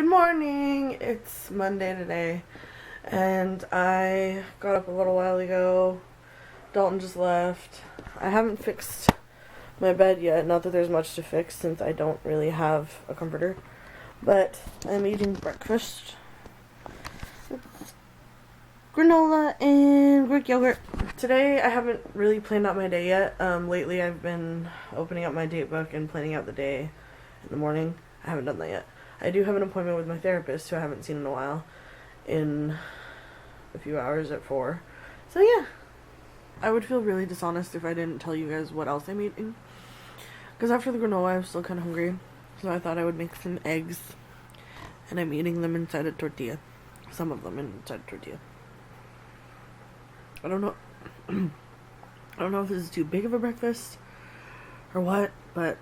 morning! It's Monday today, and I got up a little while ago. Dalton just left. I haven't fixed my bed yet, not that there's much to fix since I don't really have a comforter, but I'm eating breakfast. Granola and Greek yogurt. Today I haven't really planned out my day yet. Lately I've been opening up my date book and planning out the day in the morning. I haven't done that yet. I do have an appointment with my therapist, who I haven't seen in a while, in a few hours at 4. So yeah. I would feel really dishonest if I didn't tell you guys what else I'm eating. Because after the granola, I'm still kind of hungry. So I thought I would make some eggs. And I'm eating them inside a tortilla. Some of them inside a tortilla. I don't know. I don't know if this is too big of a breakfast or what, but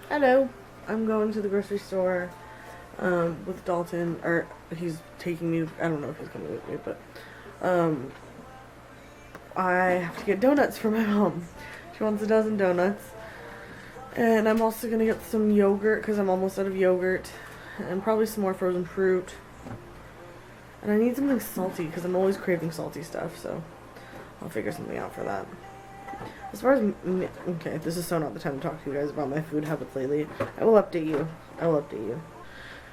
hello. I'm going to the grocery store with Dalton, or he's taking me. I don't know if he's coming with me, but I have to get donuts for my mom. She wants a dozen donuts. And I'm also going to get some yogurt because I'm almost out of yogurt, and probably some more frozen fruit. And I need something salty because I'm always craving salty stuff, so I'll figure something out for that. As far as okay, this is so not the time to talk to you guys about my food habits lately. I will update you.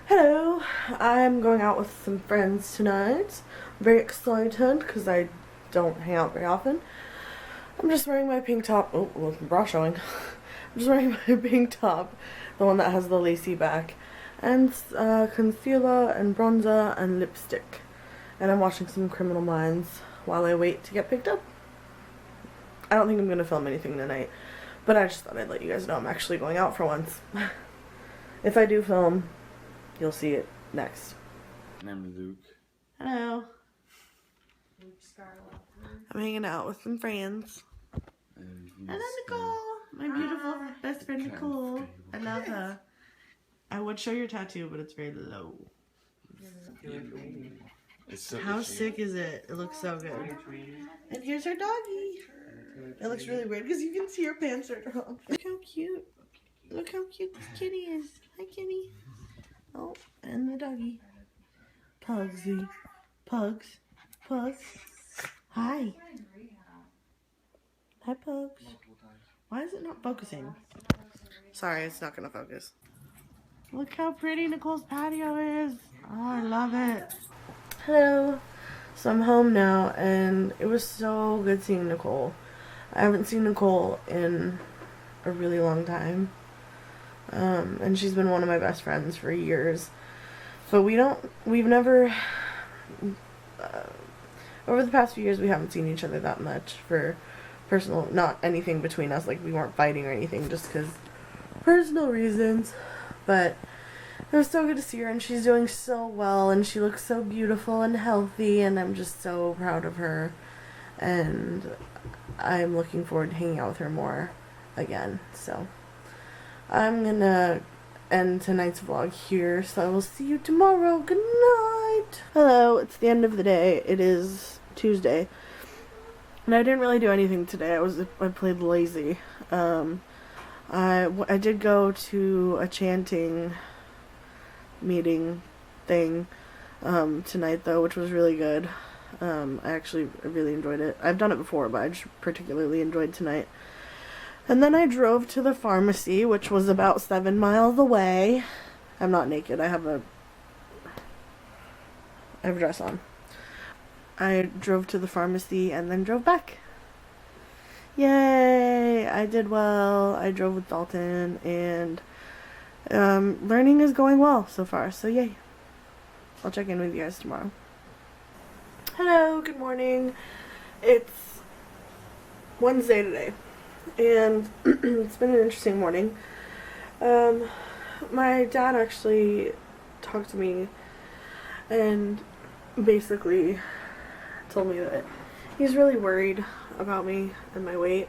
Hello, I'm going out with some friends tonight. I'm very excited because I don't hang out very often. I'm just wearing my pink top. Oh, well, my bra showing. I'm just wearing my pink top, the one that has the lacy back, and concealer and bronzer and lipstick. And I'm watching some Criminal Minds while I wait to get picked up. I don't think I'm going to film anything tonight, but I just thought I'd let you guys know I'm actually going out for once. If I do film, you'll see it next. I'm Luke. Hello. I'm hanging out with some friends. And I'm Nicole, my beautiful best friend Nicole. I love her. I would show your tattoo, but it's very low. How sick is it? It looks so good. And here's our doggy. It looks really weird because you can see her pants are wrong. Look how cute. Look how cute this kitty is. Hi, kitty. Oh, and the doggy. Pugsy. Pugs. Hi. Hi, Pugs. Why is it not focusing? Sorry, it's not going to focus. Look how pretty Nicole's patio is. Oh, I love it. Hello. So I'm home now, and it was so good seeing Nicole. I haven't seen Nicole in a really long time. And she's been one of my best friends for years. But we've never, over the past few years, we haven't seen each other that much for personal, not anything between us, like we weren't fighting or anything, just because personal reasons. But it was so good to see her, and she's doing so well, and she looks so beautiful and healthy, and I'm just so proud of her. And I'm looking forward to hanging out with her more again. So I'm gonna end tonight's vlog here, so I will see you tomorrow. Good night. Hello, it's the end of the day. It is Tuesday, and I didn't really do anything today. I played lazy. I did go to a chanting meeting thing tonight though, which was really good. I really enjoyed it. I've done it before, but I just particularly enjoyed tonight. And then I drove to the pharmacy, which was about 7 miles away. I'm not naked. I have a dress on. I drove to the pharmacy and then drove back. Yay! I did well. I drove with Dalton, and learning is going well so far, so yay. I'll check in with you guys tomorrow. Hello, good morning. It's Wednesday today, and it's been an interesting morning. My dad actually talked to me and basically told me that he's really worried about me and my weight,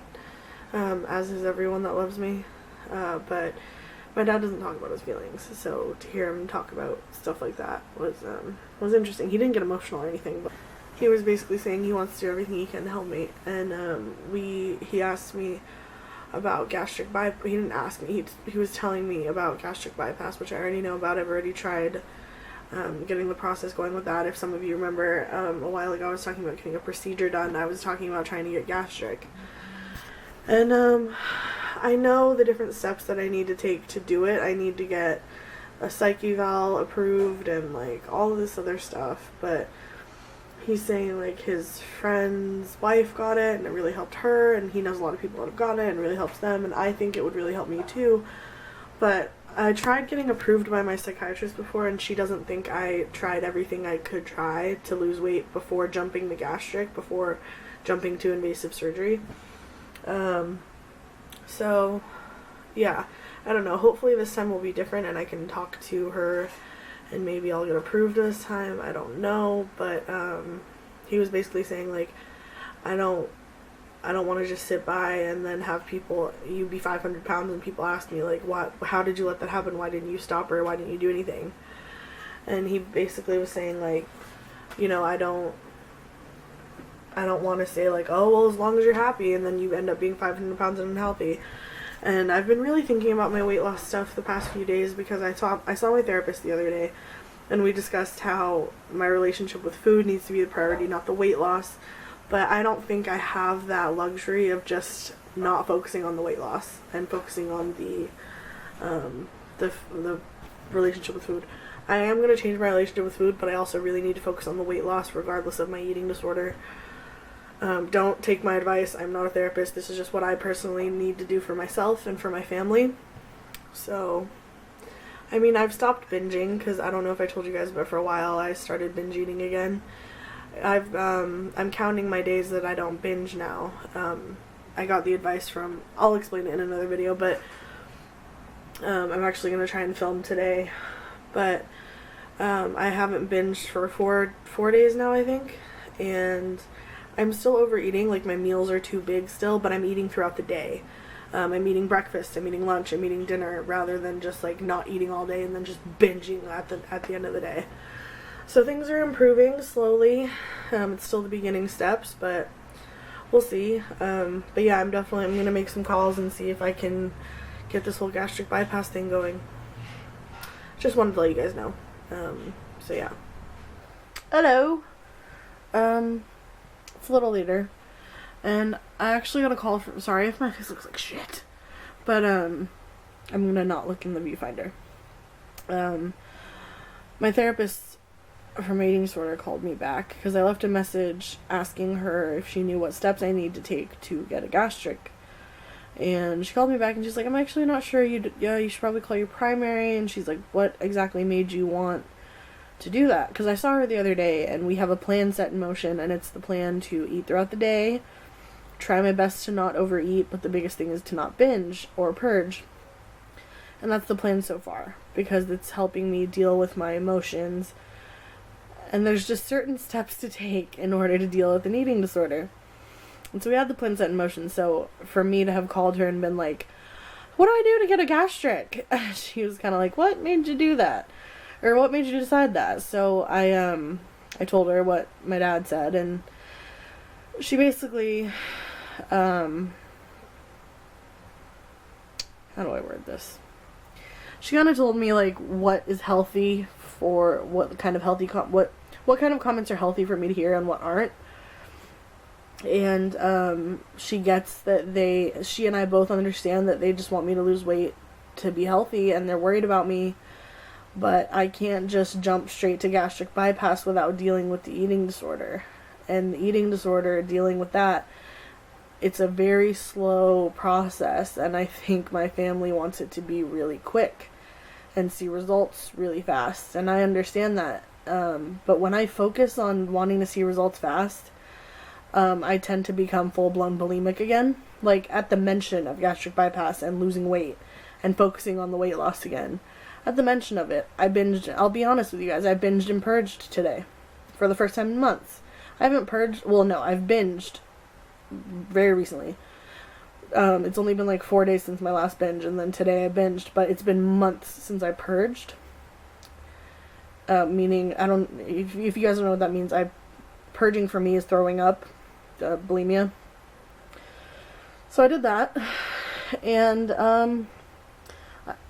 as is everyone that loves me, but my dad doesn't talk about his feelings, so to hear him talk about stuff like that was interesting. He didn't get emotional or anything, but he was basically saying he wants to do everything he can to help me, and he asked me about gastric bypass. He didn't ask me. He was telling me about gastric bypass, which I already know about. I've already tried getting the process going with that. If some of you remember, a while ago I was talking about getting a procedure done. I was talking about trying to get gastric. And I know the different steps that I need to take to do it. I need to get a psych eval approved and like all of this other stuff, but he's saying like his friend's wife got it and it really helped her, and he knows a lot of people that have gotten it and it really helps them, and I think it would really help me too. But I tried getting approved by my psychiatrist before, and she doesn't think I tried everything I could try to lose weight before jumping the gastric, before jumping to invasive surgery. So yeah, I don't know, hopefully this time will be different and I can talk to her and maybe I'll get approved this time. I don't know, but he was basically saying like, I don't want to just sit by and then have people, you be 500 pounds and people ask me like, how did you let that happen? Why didn't you stop her? Why didn't you do anything? And he basically was saying like, you know, I don't want to say like, oh, well, as long as you're happy, and then you end up being 500 pounds and unhealthy. And I've been really thinking about my weight loss stuff the past few days because I saw my therapist the other day, and we discussed how my relationship with food needs to be the priority, not the weight loss. But I don't think I have that luxury of just not focusing on the weight loss and focusing on the relationship with food. I am going to change my relationship with food, but I also really need to focus on the weight loss regardless of my eating disorder. Don't take my advice. I'm not a therapist. This is just what I personally need to do for myself and for my family. So, I mean, I've stopped binging because I don't know if I told you guys, but for a while I started binge eating again. I'm counting my days that I don't binge now. I got the advice from, I'll explain it in another video, but I'm actually going to try and film today. But I haven't binged for four days now, I think, and I'm still overeating. Like, my meals are too big still, but I'm eating throughout the day. I'm eating breakfast, I'm eating lunch, I'm eating dinner, rather than just like not eating all day and then just binging at the end of the day. So things are improving slowly. It's still the beginning steps, but we'll see. But yeah, I'm going to make some calls and see if I can get this whole gastric bypass thing going. Just wanted to let you guys know. So yeah. Hello. It's a little later, and I actually got a call from, sorry if my face looks like shit, but I'm gonna not look in the viewfinder. My therapist from my eating disorder called me back because I left a message asking her if she knew what steps I need to take to get a gastric. And she called me back and she's like, I'm actually not sure. You should probably call your primary. And she's like, what exactly made you want to do that? Because I saw her the other day and we have a plan set in motion, and it's the plan to eat throughout the day, try my best to not overeat, but the biggest thing is to not binge or purge. And that's the plan so far because it's helping me deal with my emotions. And there's just certain steps to take in order to deal with an eating disorder. And so we had the plan set in motion. So for me to have called her and been like, what do I do to get a gastric? She was kind of like, what made you do that? Or what made you decide that? So I told her what my dad said, and she basically, how do I word this? She kind of told me like what is healthy for what kind of healthy what kind of comments are healthy for me to hear and what aren't. And she gets that she and I both understand that they just want me to lose weight to be healthy, and they're worried about me. But I can't just jump straight to gastric bypass without dealing with the eating disorder. And the eating disorder, dealing with that, it's a very slow process, and I think my family wants it to be really quick and see results really fast. And I understand that. But when I focus on wanting to see results fast, I tend to become full-blown bulimic again. Like, at the mention of gastric bypass and losing weight and focusing on the weight loss again. At the mention of it, I binged, I'll be honest with you guys, I binged and purged today. For the first time in months. I haven't purged, well no, I've binged very recently. It's only been like 4 days since my last binge, and then today I binged, but it's been months since I purged. Meaning, if you guys don't know what that means, purging for me is throwing up, bulimia. So I did that, And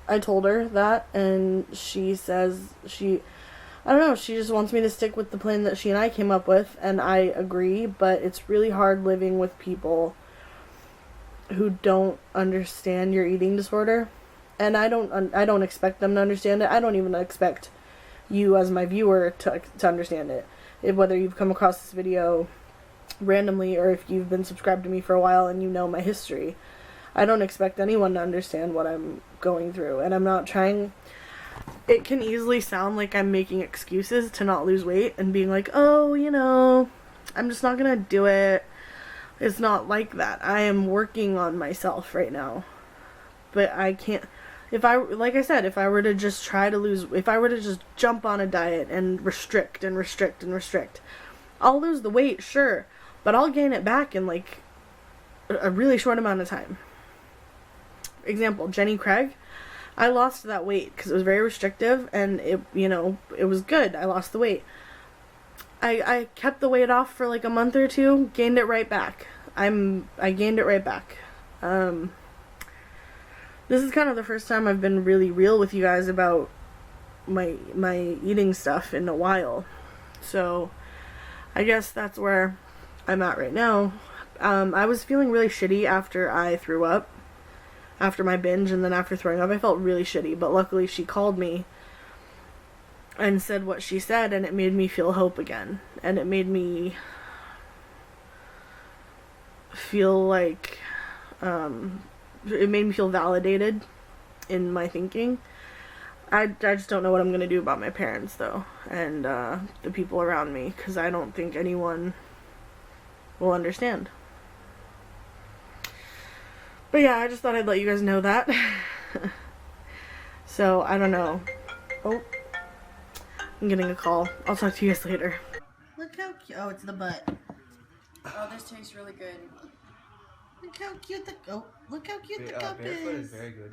I told her that, and she says I don't know, she just wants me to stick with the plan that she and I came up with, and I agree, but it's really hard living with people who don't understand your eating disorder. And I don't expect them to understand it. I don't even expect you as my viewer to understand it. Whether you've come across this video randomly or if you've been subscribed to me for a while and you know my history. I don't expect anyone to understand what I'm going through, and I'm not trying. It can easily sound like I'm making excuses to not lose weight and being like, oh, you know, I'm just not gonna do it. It's not like that. I am working on myself right now. But I can't, like I said, if I were to just jump on a diet and restrict, I'll lose the weight, sure, but I'll gain it back in like a really short amount of time. Example, Jenny Craig. I lost that weight because it was very restrictive, and it was good. I lost the weight. I kept the weight off for like a month or two, gained it right back. I gained it right back. This is kind of the first time I've been really real with you guys about my eating stuff in a while. So I guess that's where I'm at right now. I was feeling really shitty after I threw up. After my binge, and then after throwing up, I felt really shitty, but luckily she called me and said what she said, and it made me feel hope again, and it made me feel like, it made me feel validated in my thinking. I just don't know what I'm going to do about my parents, though, and the people around me, because I don't think anyone will understand. But yeah, I just thought I'd let you guys know that. So, I don't know. Oh, I'm getting a call. I'll talk to you guys later. Look how cute. Oh, it's the butt. Oh, this tastes really good. Look how cute the cup is. Is very good.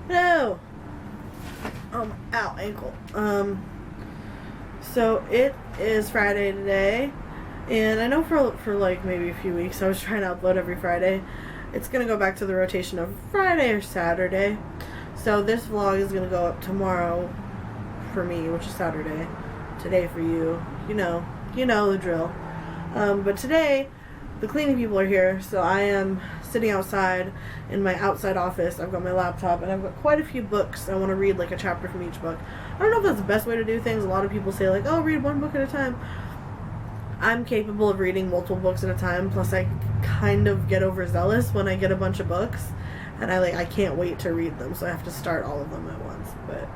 No. Ow, ankle. So it is Friday today, and I know for like maybe a few weeks I was trying to upload every Friday. It's gonna go back to the rotation of Friday or Saturday. So this vlog is gonna go up tomorrow for me, which is Saturday. Today for you. You know the drill. But today, the cleaning people are here, so I am sitting outside in my outside office. I've got my laptop, and I've got quite a few books. I want to read like a chapter from each book. I don't know if that's the best way to do things. A lot of people say like, oh, read one book at a time. I'm capable of reading multiple books at a time, plus I kind of get overzealous when I get a bunch of books, and I can't wait to read them, so I have to start all of them at once, but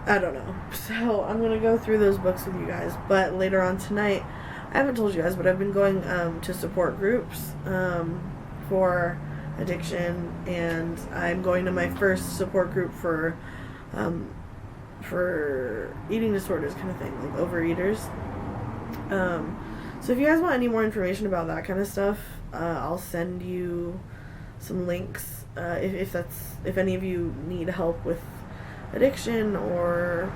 I don't know. So I'm going to go through those books with you guys, but later on tonight, I haven't told you guys, but I've been going to support groups for addiction, and I'm going to my first support group for eating disorders kind of thing, like overeaters. So if you guys want any more information about that kind of stuff, I'll send you some links if any of you need help with addiction or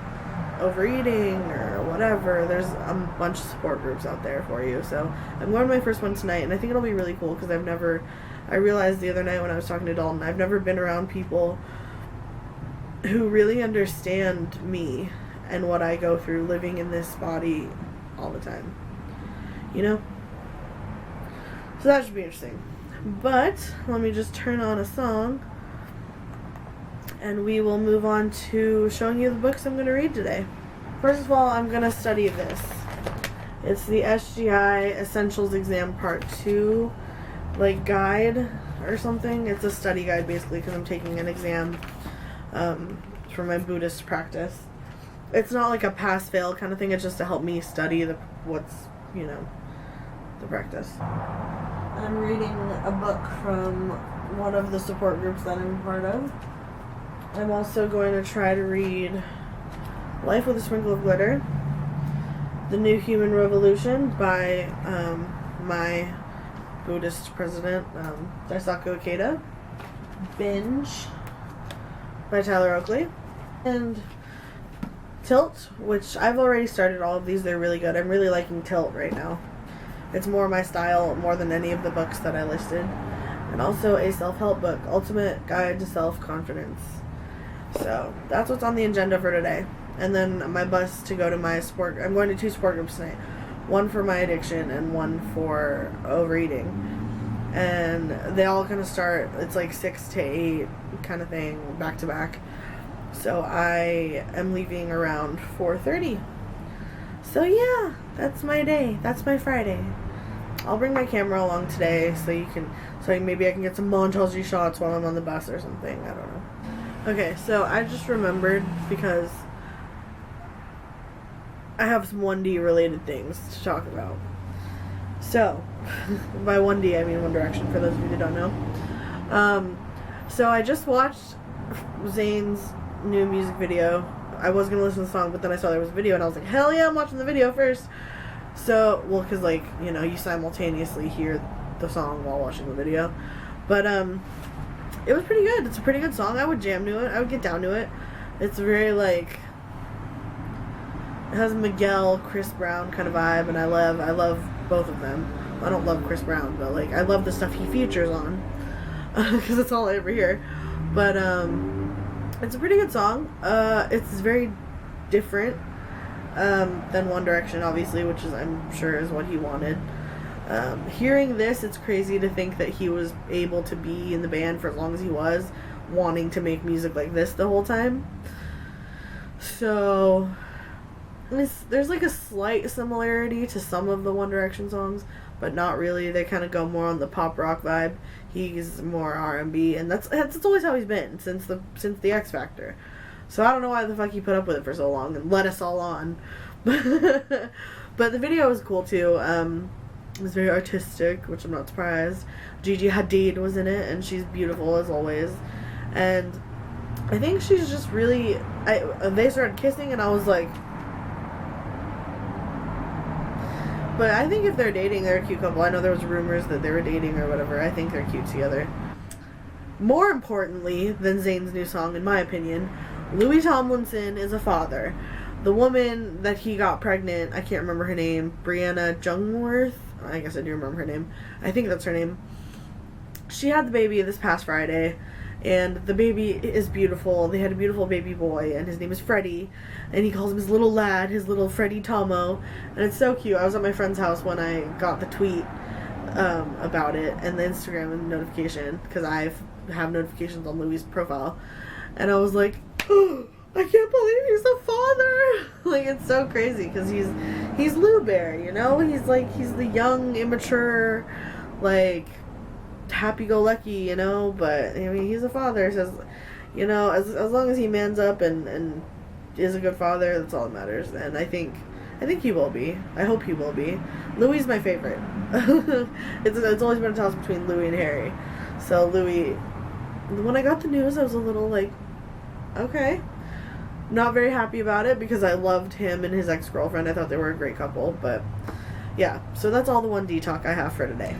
overeating or whatever. There's a bunch of support groups out there for you. So I'm going to my first one tonight, and I think it'll be really cool because I realized the other night when I was talking to Dalton, I've never been around people who really understand me and what I go through living in this body all the time, so that should be interesting. But let me just turn on a song and we will move on to showing you the books I'm going to read today. First of all, I'm going to study this. It's the SGI Essentials Exam Part 2 guide or something. It's a study guide basically because I'm taking an exam for my Buddhist practice. It's not like a pass-fail kind of thing. It's just to help me study the practice. I'm reading a book from one of the support groups that I'm part of. I'm also going to try to read Life with a Sprinkle of Glitter, The New Human Revolution by my Buddhist president, Daisaku Ikeda, Binge by Tyler Oakley, and Tilt, which I've already started all of these. They're really good. I'm really liking Tilt right now. It's more my style, more than any of the books that I listed. and also a self-help book, Ultimate Guide to Self-Confidence. So that's what's on the agenda for today. And then my bus to go to my sport. I'm going to 2 sport groups tonight. One for my addiction and one for overeating. And they all kind of start, it's like 6 to 8 kind of thing, back to back. So I am leaving around 4:30. So yeah, that's my day. That's my Friday. I'll bring my camera along today so maybe I can get some montage shots while I'm on the bus or something. I don't know. Okay, so I just remembered because I have some 1D related things to talk about. So, by 1D I mean One Direction, for those of you who don't know. So I just watched Zayn's new music video. I was going to listen to the song, but then I saw there was a video, and I was like, hell yeah, I'm watching the video first. So, well, because, like, you know, you simultaneously hear the song while watching the video. But, it was pretty good. It's a pretty good song. I would jam to it. I would get down to it. It's very, like, it has Miguel, Chris Brown kind of vibe, and I love both of them. I don't love Chris Brown, but, like, I love the stuff he features on, because it's all I ever hear. But, it's a pretty good song. It's very different than One Direction, obviously, which is, I'm sure, is what he wanted. Hearing this, it's crazy to think that he was able to be in the band for as long as he was, wanting to make music like this the whole time. So, there's like a slight similarity to some of the One Direction songs, but not really. They kind of go more on the pop rock vibe. He's more R&B, and that's always how he's been since the X Factor. So I don't know why the fuck he put up with it for so long and led us all on. But the video was cool too. It was very artistic, which I'm not surprised. Gigi Hadid was in it, and she's beautiful as always. And I think she's just really... they started kissing, and I was like... But I think if they're dating, they're a cute couple. I know there was rumors that they were dating or whatever. I think they're cute together. More importantly than Zayn's new song, in my opinion, Louis Tomlinson is a father. The woman that he got pregnant, I can't remember her name, Brianna Jungwirth? I guess I do remember her name. I think that's her name. She had the baby this past Friday, and the baby is beautiful. They had a beautiful baby boy, and his name is Freddie, and he calls him his little lad, his little Freddie Tomo, and it's so cute. I was at my friend's house when I got the tweet about it, and the Instagram notification, because I have notifications on Louis' profile, and I was like, oh, I can't believe he's a father. Like, it's so crazy, because he's Lou Bear, you know? He's the young, immature, like, happy-go-lucky, you know? But, I mean, he's a father, so, you know, as long as he mans up and is a good father, that's all that matters. And I think he will be. I hope he will be. Louis is my favorite. It's always been a toss between Louis and Harry. So Louis, when I got the news, I was a little like, okay. Not very happy about it because I loved him and his ex-girlfriend. I thought they were a great couple, but yeah. So that's all the 1D talk I have for today.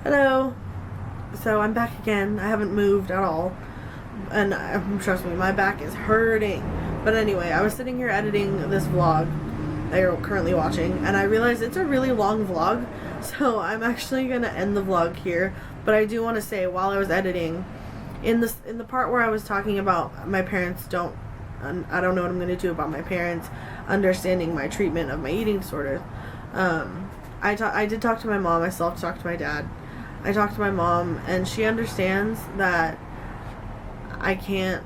Hello. So I'm back again. I haven't moved at all. And trust me, my back is hurting. But anyway, I was sitting here editing this vlog that you're currently watching, and I realized it's a really long vlog. So I'm actually going to end the vlog here. But I do want to say, while I was editing, in the part where I was talking about my parents I don't know what I'm going to do about my parents understanding my treatment of my eating disorder. I did talk to my mom. I still have to talk to my dad. I talked to my mom, and she understands that I can't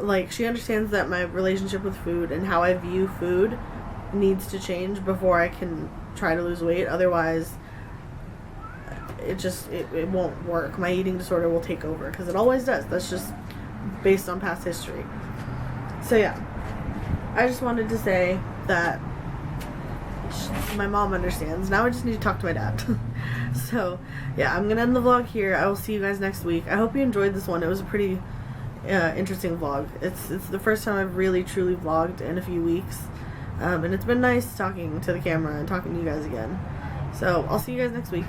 like, she understands that my relationship with food and how I view food needs to change before I can try to lose weight. Otherwise, it won't work. My eating disorder will take over, because it always does. That's just based on past history. So yeah, I just wanted to say that my mom understands. Now I just need to talk to my dad. So yeah, I'm gonna end the vlog here. I will see you guys next week. I hope you enjoyed this one. It was a pretty interesting vlog. It's the first time I've really truly vlogged in a few weeks, and it's been nice talking to the camera and talking to you guys again. So I'll see you guys next week.